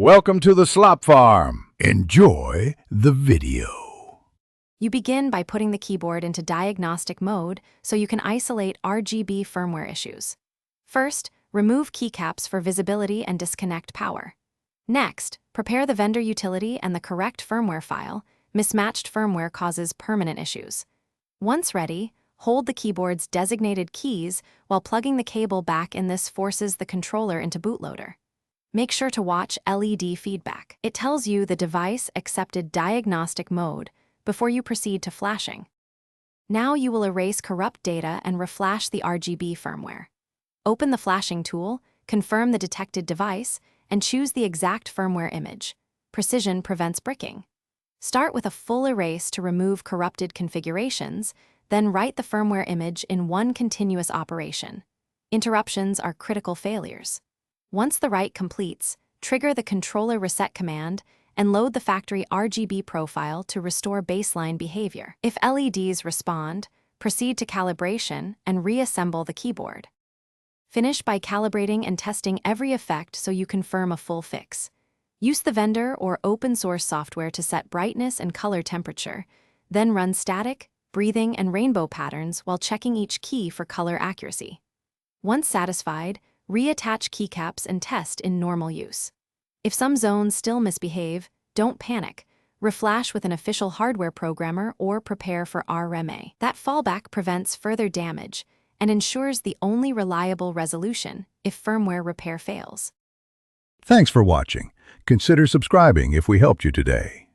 Welcome to the Slop Farm. Enjoy the video. You begin by putting the keyboard into diagnostic mode so you can isolate RGB firmware issues. First, remove keycaps for visibility and disconnect power. Next, prepare the vendor utility and the correct firmware file. Mismatched firmware causes permanent issues. Once ready, hold the keyboard's designated keys while plugging the cable back in. This forces the controller into bootloader. Make sure to watch LED feedback. It tells you the device accepted diagnostic mode before you proceed to flashing. Now you will erase corrupt data and reflash the RGB firmware. Open the flashing tool, confirm the detected device, and choose the exact firmware image. Precision prevents bricking. Start with a full erase to remove corrupted configurations, then write the firmware image in one continuous operation. Interruptions are critical failures. Once the write completes, trigger the controller reset command and load the factory RGB profile to restore baseline behavior. If LEDs respond, proceed to calibration and reassemble the keyboard. Finish by calibrating and testing every effect so you confirm a full fix. Use the vendor or open-source software to set brightness and color temperature, then run static, breathing, and rainbow patterns while checking each key for color accuracy. Once satisfied, reattach keycaps and test in normal use. If some zones still misbehave, don't panic. Reflash with an official hardware programmer or prepare for RMA. That fallback prevents further damage and ensures the only reliable resolution if firmware repair fails. Thanks for watching. Consider subscribing if we helped you today.